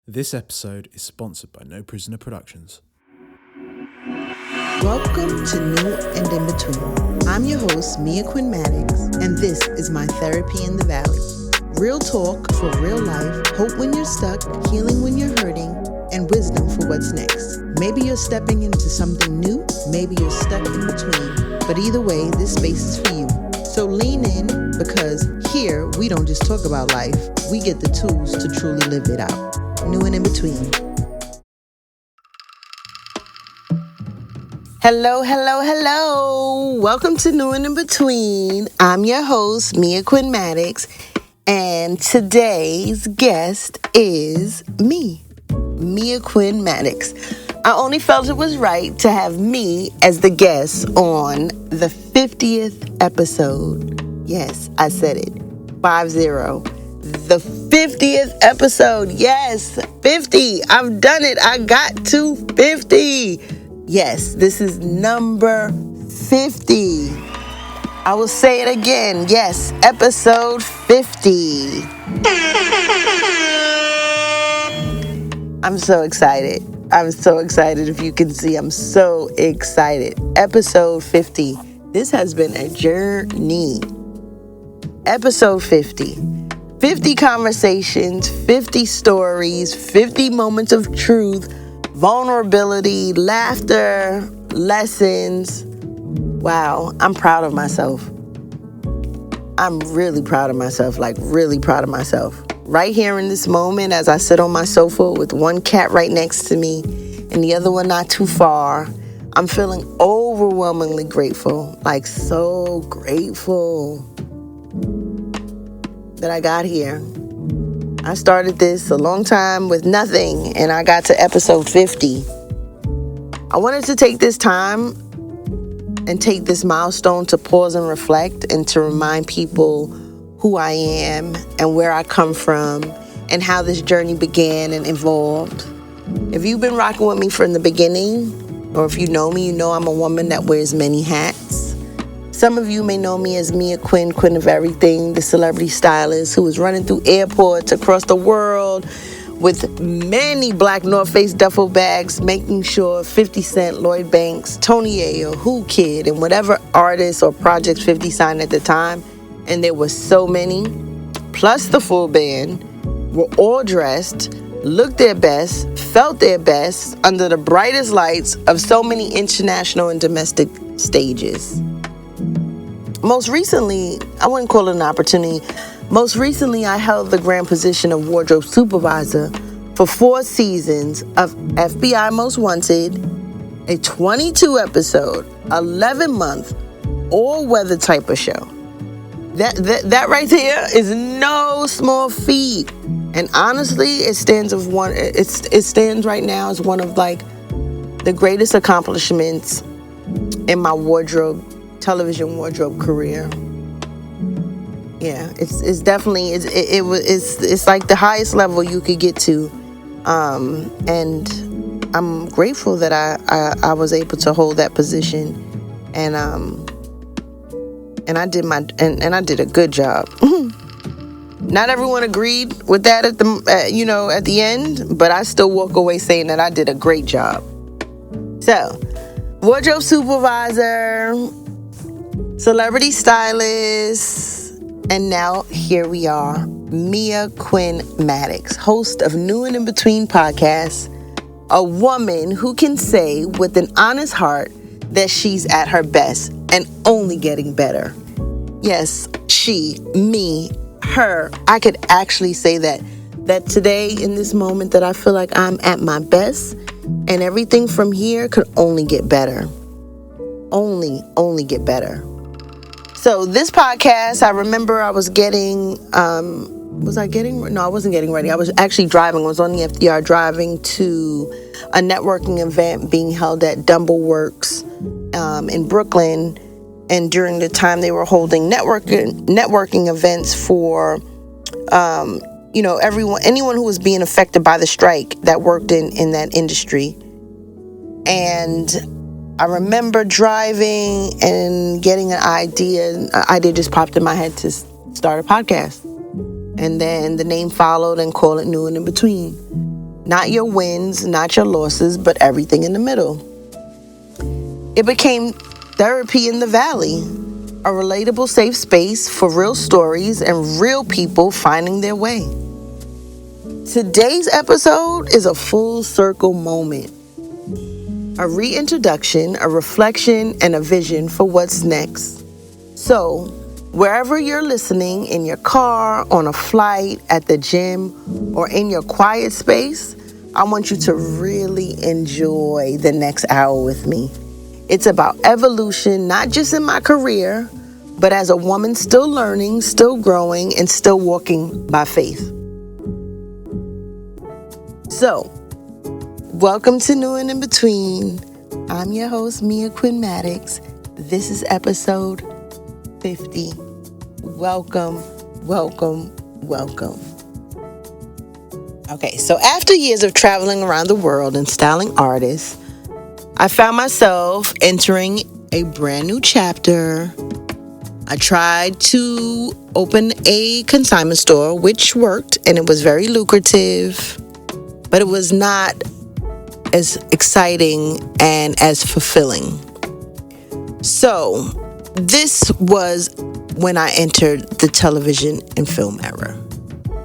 This episode is sponsored by No Prisoner Productions. Welcome to New and In Between. I'm your host, Mia Quinn Maddox, and this is my therapy in the valley. Real talk for real life, hope when you're stuck, healing when you're hurting, and wisdom for what's next. Maybe you're stepping into something new, maybe you're stuck in between, but either way, this space is for you. So lean in, because here we don't just talk about life, we get the tools to truly live it out. New and In Between. Hello. Welcome to New and In Between. I'm your host, Mia Quinn Maddox, and today's guest is me, Mia Quinn Maddox. I only felt it was right to have me as the guest on the 50th episode. Yes, I said it. 50. The 50th episode. Yes, 50. I've done it. I got to 50. Yes, this is number 50. I will say it again. Yes, episode 50. I'm so excited. If you can see, I'm so excited. Episode 50. This has been a journey. Episode 50. 50 conversations, 50 stories, 50 moments of truth, vulnerability, laughter, lessons. Wow, I'm proud of myself. I'm really proud of myself, really proud of myself. Right here in this moment, as I sit on my sofa with one cat right next to me and the other one not too far, I'm feeling overwhelmingly grateful, so grateful that I got here. I started this a long time with nothing, and I got to episode 50. I wanted to take this time and take this milestone to pause and reflect and to remind people who I am and where I come from and how this journey began and evolved. If you've been rocking with me from the beginning, or if you know me, you know I'm a woman that wears many hats. Some of you may know me as Mia Quinn, Quinn of Everything, the celebrity stylist who was running through airports across the world with many black North Face duffel bags, making sure 50 Cent, Lloyd Banks, Tony Ayo, Who Kid, and whatever artists or projects 50 signed at the time, and there were so many, plus the full band, were all dressed, looked their best, felt their best under the brightest lights of so many international and domestic stages. Most recently, I wouldn't call it an opportunity. Most recently, I held the grand position of wardrobe supervisor for 4 seasons of FBI Most Wanted, a 22 episode, 11-month, all-weather type of show. That right there is no small feat. And honestly, it stands right now as one of the greatest accomplishments in my television wardrobe career. Yeah, it's definitely it's like the highest level you could get to, and I'm grateful that I was able to hold that position, and I did a good job. Not everyone agreed with that at the end, but I still walk away saying that I did a great job. So, wardrobe supervisor, celebrity stylist, and now here we are, Mia Quinn Maddox, host of New and In Between podcast, a woman who can say with an honest heart that she's at her best and only getting better. Yes, she, me, her. I could actually say that today in this moment that I feel like I'm at my best, and everything from here could only get better. Only get better. So this podcast, I remember I was getting, No, I wasn't getting ready. I was actually driving. I was on the FDR driving to a networking event being held at Dumbleworks in Brooklyn. And during the time they were holding networking events for, anyone who was being affected by the strike that worked in that industry. And I remember driving and getting an idea. An idea just popped in my head to start a podcast. And then the name followed and call it New and In Between. Not your wins, not your losses, but everything in the middle. It became therapy in the valley, a relatable safe space for real stories and real people finding their way. Today's episode is a full circle moment. A reintroduction, a reflection, and a vision for what's next. So, wherever you're listening, in your car, on a flight, at the gym, or in your quiet space, I want you to really enjoy the next hour with me. It's about evolution, not just in my career, but as a woman still learning, still growing, and still walking by faith. So, welcome to New and In Between. I'm your host, Mia Quinn Maddox. This is episode 50. Welcome, welcome, welcome. Okay, so after years of traveling around the world and styling artists, I found myself entering a brand new chapter. I tried to open a consignment store, which worked, and it was very lucrative, but it was not as exciting and as fulfilling. So, this was when I entered the television and film era.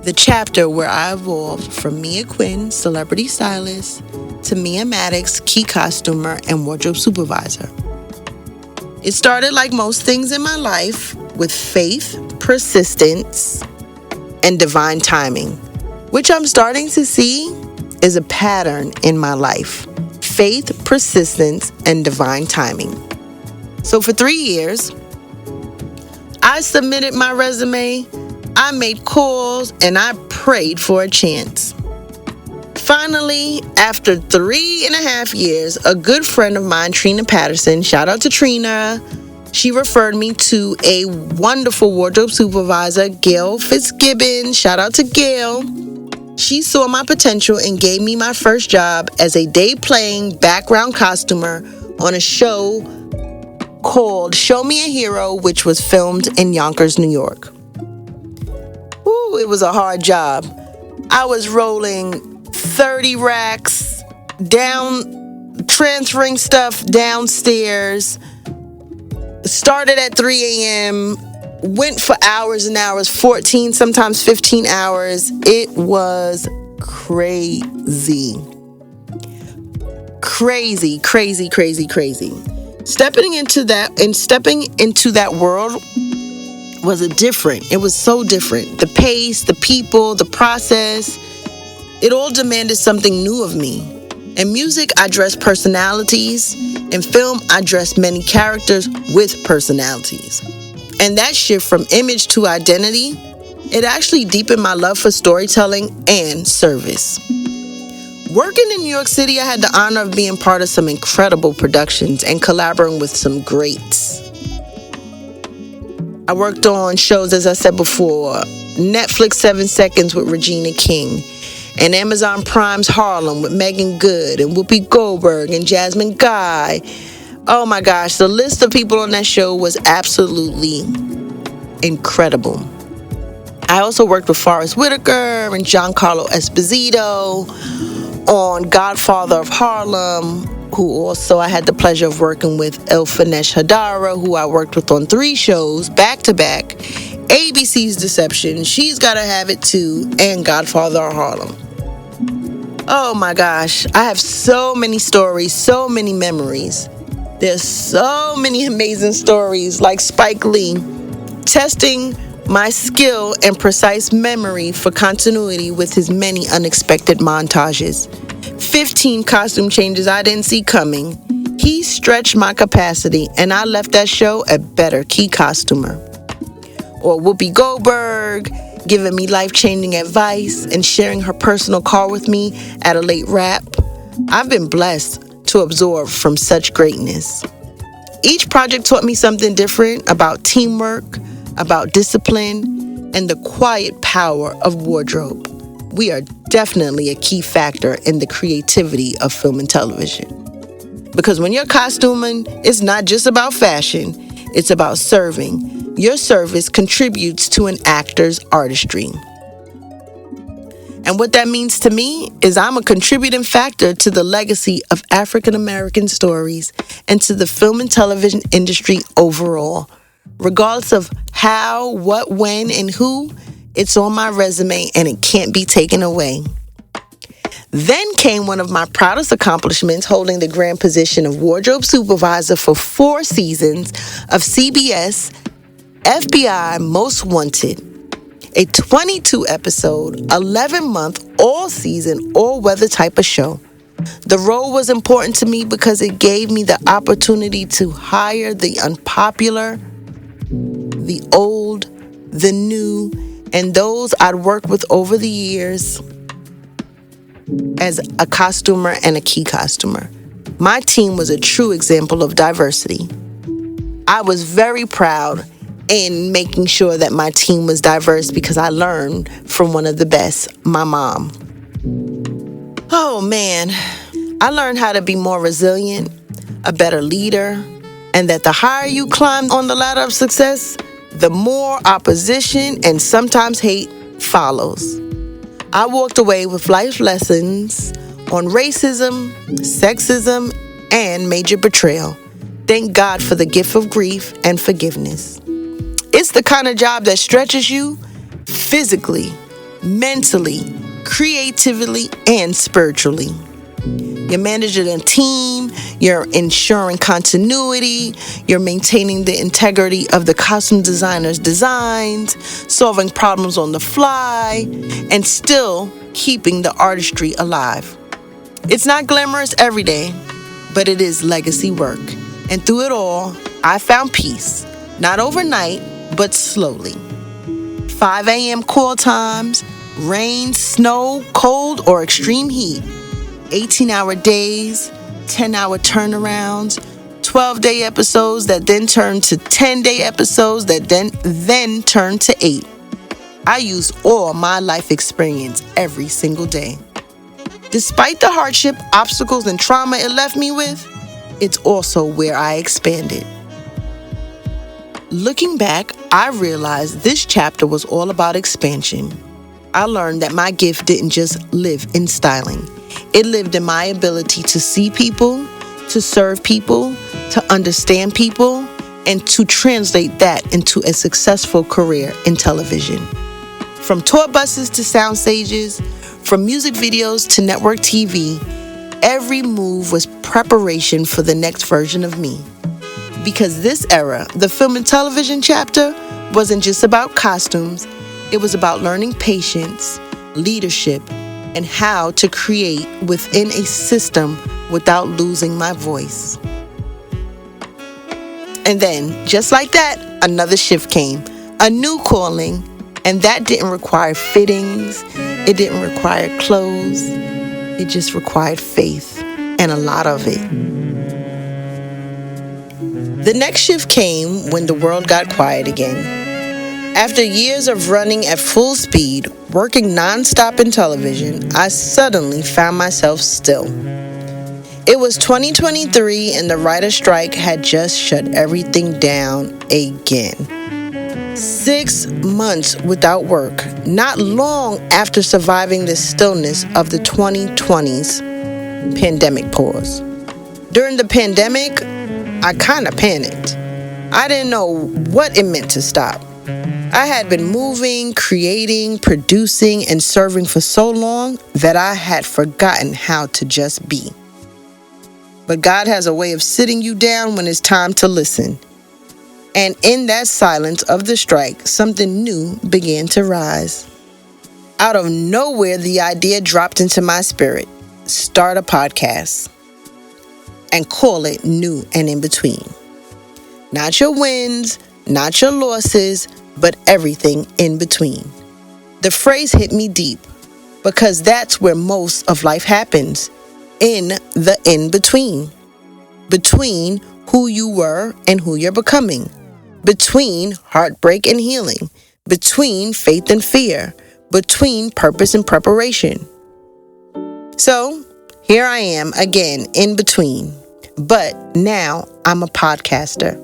The chapter where I evolved from Mia Quinn, celebrity stylist, to Mia Maddox, key costumer and wardrobe supervisor. It started like most things in my life with faith, persistence, and divine timing, which I'm starting to see is a pattern in my life. Faith, persistence, and divine timing. So for 3 years, I submitted my resume, I made calls, and I prayed for a chance. Finally, after 3.5 years, a good friend of mine, Trina Patterson, shout out to Trina, she referred me to a wonderful wardrobe supervisor, Gail Fitzgibbon. Shout out to Gail. She saw my potential and gave me my first job as a day-playing background costumer on a show called Show Me a Hero, which was filmed in Yonkers, New York. Woo, it was a hard job. I was rolling 30 racks down, transferring stuff downstairs. Started at 3 a.m., went for hours and hours, 14, sometimes 15 hours. It was crazy. Crazy. Stepping into that world it was so different. The pace, the people, the process, it all demanded something new of me. In music, I dressed personalities. In film, I dressed many characters with personalities. And that shift from image to identity, it actually deepened my love for storytelling and service. Working in New York City, I had the honor of being part of some incredible productions and collaborating with some greats. I worked on shows, as I said before, Netflix 7 Seconds with Regina King, and Amazon Prime's Harlem with Meagan Good and Whoopi Goldberg and Jasmine Guy. Oh my gosh, the list of people on that show was absolutely incredible. I also worked with Whitaker and Giancarlo Esposito on Godfather of Harlem, who also I had the pleasure of working with Elfanesh Hadara, who I worked with on 3 shows back-to-back, ABC's Deception, She's Gotta Have It Too, and Godfather of Harlem. Oh my gosh, I have so many stories, so many memories. There's so many amazing stories, like Spike Lee testing my skill and precise memory for continuity with his many unexpected montages. 15 costume changes I didn't see coming. He stretched my capacity, and I left that show a better key costumer. Or Whoopi Goldberg giving me life-changing advice and sharing her personal call with me at a late wrap. I've been blessed to absorb from such greatness. Each project taught me something different about teamwork, about discipline, and the quiet power of wardrobe. We are definitely a key factor in the creativity of film and television. Because when you're costuming, it's not just about fashion, it's about serving. Your service contributes to an actor's artistry. And what that means to me is I'm a contributing factor to the legacy of African American stories and to the film and television industry overall. Regardless of how, what, when, and who, it's on my resume and it can't be taken away. Then came one of my proudest accomplishments, holding the grand position of wardrobe supervisor for 4 seasons of CBS FBI Most Wanted, a 22-episode, 11-month, all-season, all-weather type of show. The role was important to me because it gave me the opportunity to hire the unpopular, the old, the new, and those I'd worked with over the years as a costumer and a key costumer. My team was a true example of diversity. I was very proud in making sure that my team was diverse because I learned from one of the best, my mom. Oh man, I learned how to be more resilient, a better leader, and that the higher you climb on the ladder of success, the more opposition and sometimes hate follows. I walked away with life lessons on racism, sexism, and major betrayal. Thank God for the gift of grief and forgiveness. It's the kind of job that stretches you physically, mentally, creatively, and spiritually. You're managing a team, you're ensuring continuity, you're maintaining the integrity of the costume designer's designs, solving problems on the fly, and still keeping the artistry alive. It's not glamorous every day, but it is legacy work. And through it all, I found peace, not overnight, but slowly. 5 a.m. call times, rain, snow, cold, or extreme heat. 18-hour days, 10-hour turnarounds, 12-day episodes that then turn to 10-day episodes that then turn to 8. I use all my life experience every single day. Despite the hardship, obstacles, and trauma it left me with, it's also where I expanded. Looking back, I realized this chapter was all about expansion. I learned that my gift didn't just live in styling. It lived in my ability to see people, to serve people, to understand people, and to translate that into a successful career in television. From tour buses to sound stages, from music videos to network TV, every move was preparation for the next version of me. Because this era, the film and television chapter, wasn't just about costumes, it was about learning patience, leadership, and how to create within a system without losing my voice. And then, just like that, another shift came, a new calling, and that didn't require fittings, it didn't require clothes, it just required faith, and a lot of it. The next shift came when the world got quiet again. After years of running at full speed, working nonstop in television, I suddenly found myself still. It was 2023 and the writer's strike had just shut everything down again. 6 months without work, not long after surviving the stillness of the 2020s pandemic pause. During the pandemic, I kind of panicked. I didn't know what it meant to stop. I had been moving, creating, producing, and serving for so long that I had forgotten how to just be. But God has a way of sitting you down when it's time to listen. And in that silence of the strike, something new began to rise. Out of nowhere, the idea dropped into my spirit. Start a podcast. And call it New and In Between. Not your wins, not your losses, but everything in between. The phrase hit me deep because that's where most of life happens, in the in-between. Between who you were and who you're becoming. Between heartbreak and healing. Between faith and fear. Between purpose and preparation. So, here I am again, in between. But now I'm a podcaster.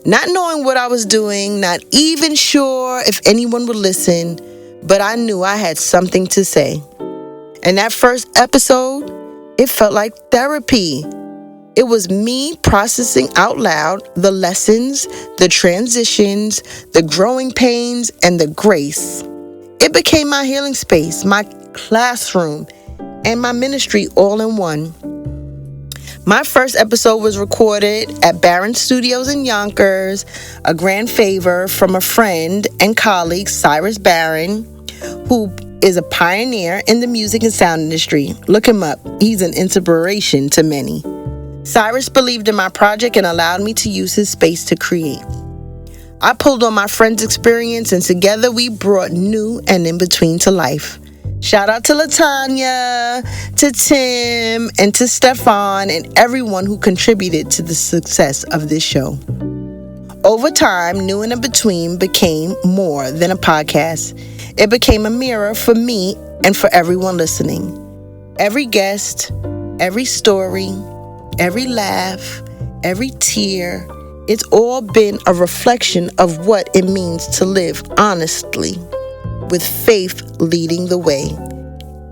Not knowing what I was doing, not even sure if anyone would listen, but I knew I had something to say. And that first episode, it felt like therapy. It was me processing out loud the lessons, the transitions, the growing pains, and the grace. It became my healing space, my classroom, and my ministry all in one. My first episode was recorded at Barron Studios in Yonkers, a grand favor from a friend and colleague, Cyrus Barron, who is a pioneer in the music and sound industry. Look him up. He's an inspiration to many. Cyrus believed in my project and allowed me to use his space to create. I pulled on my friend's experience, and together we brought new and in between to life. Shout out to LaTanya, to Tim, and to Stefan, and everyone who contributed to the success of this show. Over time, New and In Between became more than a podcast. It became a mirror for me and for everyone listening. Every guest, every story, every laugh, every tear, it's all been a reflection of what it means to live honestly, with faith leading the way,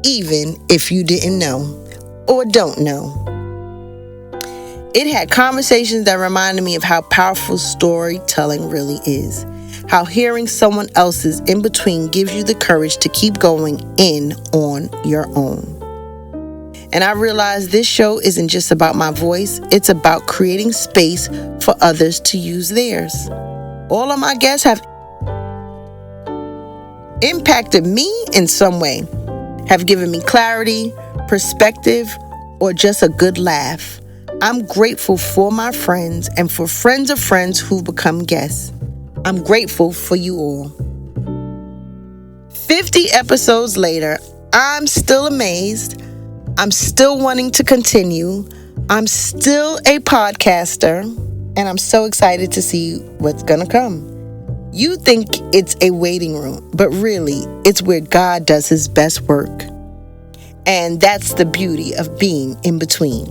even if you didn't know or don't know. It had conversations that reminded me of how powerful storytelling really is, how hearing someone else's in between gives you the courage to keep going in on your own. And I realized this show isn't just about my voice, it's about creating space for others to use theirs. All of my guests have impacted me in some way, have given me clarity, perspective, or just a good laugh. I'm grateful for my friends and for friends of friends who've become guests. I'm grateful for you all. 50 episodes later, I'm still amazed. I'm still wanting to continue. I'm still a podcaster, and I'm so excited to see what's gonna come. You think it's a waiting room, but really, it's where God does his best work. And that's the beauty of being in between.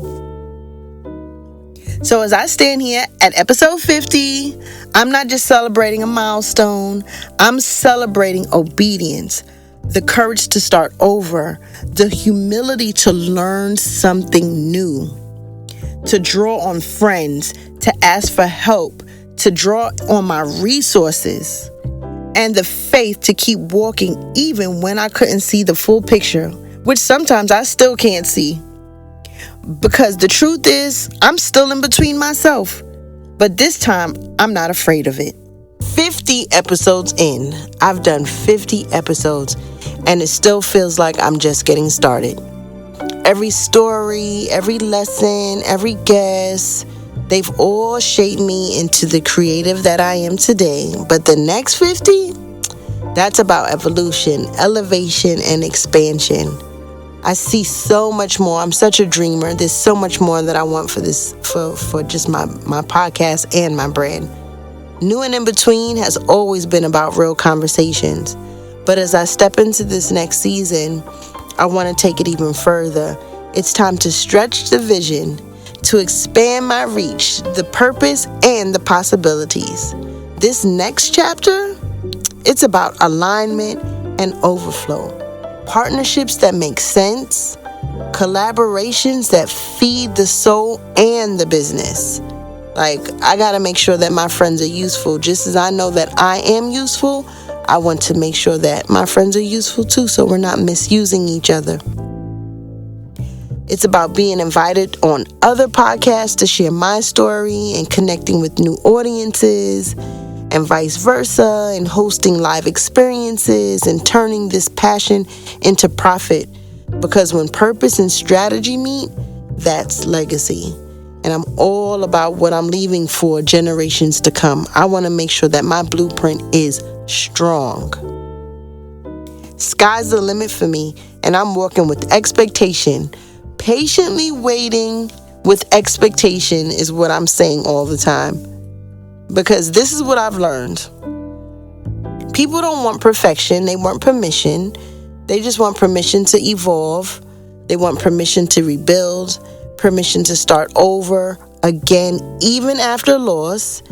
So as I stand here at episode 50, I'm not just celebrating a milestone, I'm celebrating obedience, the courage to start over, the humility to learn something new, to draw on friends, to ask for help, to draw on my resources, and the faith to keep walking even when I couldn't see the full picture, which sometimes I still can't see. Because the truth is, I'm still in between myself. But this time, I'm not afraid of it. 50 episodes in. I've done 50 episodes, and it still feels like I'm just getting started. Every story, every lesson, every guest, they've all shaped me into the creative that I am today. But the next 50, that's about evolution, elevation, and expansion. I see so much more. I'm such a dreamer. There's so much more that I want for this, for just my podcast and my brand. New and In Between has always been about real conversations. But as I step into this next season, I want to take it even further. It's time to stretch the vision, to expand my reach, the purpose, and the possibilities. This next chapter, it's about alignment and overflow. Partnerships that make sense, collaborations that feed the soul and the business. Like, I gotta make sure that my friends are useful. Just as I know that I am useful, I want to make sure that my friends are useful too, so we're not misusing each other. It's about being invited on other podcasts to share my story and connecting with new audiences, and vice versa, and hosting live experiences and turning this passion into profit. Because when purpose and strategy meet, that's legacy. And I'm all about what I'm leaving for generations to come. I want to make sure that my blueprint is strong. Sky's the limit for me, and I'm working with expectation. Patiently waiting with expectation is what I'm saying all the time. Because this is what I've learned. People don't want perfection. They want permission. They just want permission to evolve. They want permission to rebuild, permission to start over again, even after loss,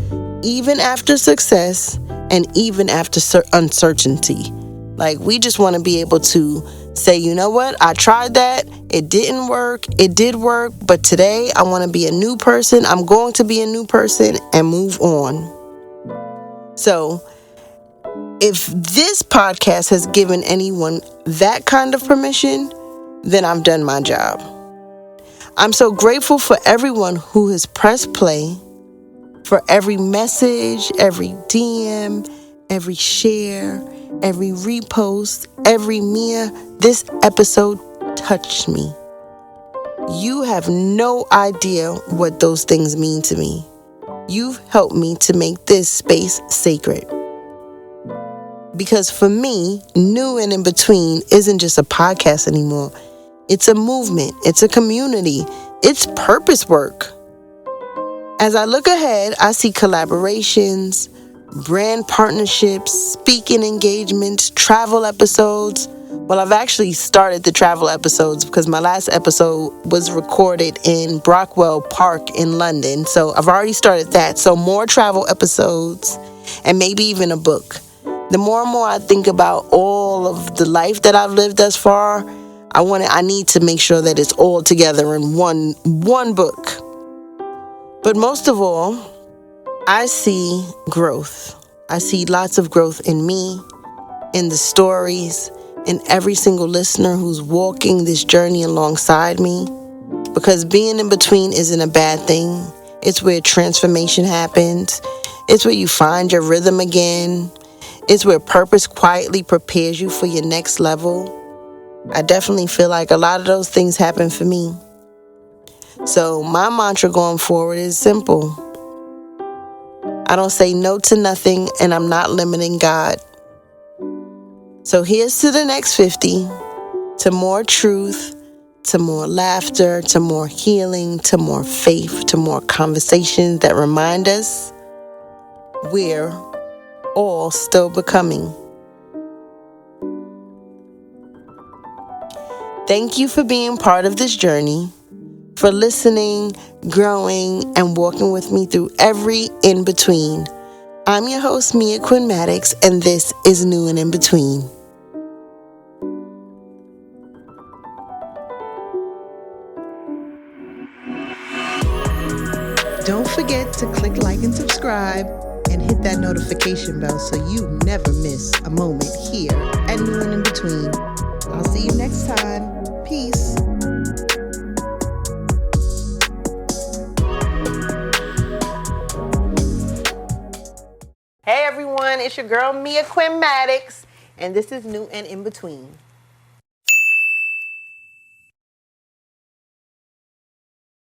even after success, and even after uncertainty. Like, we just want to be able to say, you know what, I tried that, it didn't work, it did work, but today I want to be a new person, I'm going to be a new person, and move on. So, if this podcast has given anyone that kind of permission, then I've done my job. I'm so grateful for everyone who has pressed play, for every message, every DM, every share, every repost, every Mia, this episode touched me. You have no idea what those things mean to me. You've helped me to make this space sacred. Because for me, New and In Between isn't just a podcast anymore. It's a movement. It's a community. It's purpose work. As I look ahead, I see collaborations, brand partnerships, speaking engagements, travel episodes. Well, I've actually started the travel episodes because my last episode was recorded in Brockwell Park in London. So I've already started that. So more travel episodes and maybe even a book. The more and more I think about all of the life that I've lived thus far, I need to make sure that it's all together in one book. But most of all, I see growth. I see lots of growth in me, in the stories, in every single listener who's walking this journey alongside me. Because being in between isn't a bad thing. It's where transformation happens. It's where you find your rhythm again. It's where purpose quietly prepares you for your next level. I definitely feel like a lot of those things happen for me. So my mantra going forward is simple. I don't say no to nothing, and I'm not limiting God. So here's to the next 50, to more truth, to more laughter, to more healing, to more faith, to more conversations that remind us we're all still becoming. Thank you for being part of this journey, for listening, growing, and walking with me through every in-between. I'm your host, Mia Quinn Maddox, and this is New and In Between. Don't forget to click like and subscribe and hit that notification bell so you never miss a moment here at New and In Between. I'll see you next time. Peace. Hey everyone, it's your girl Mia Quinn Maddox, and this is New and In Between.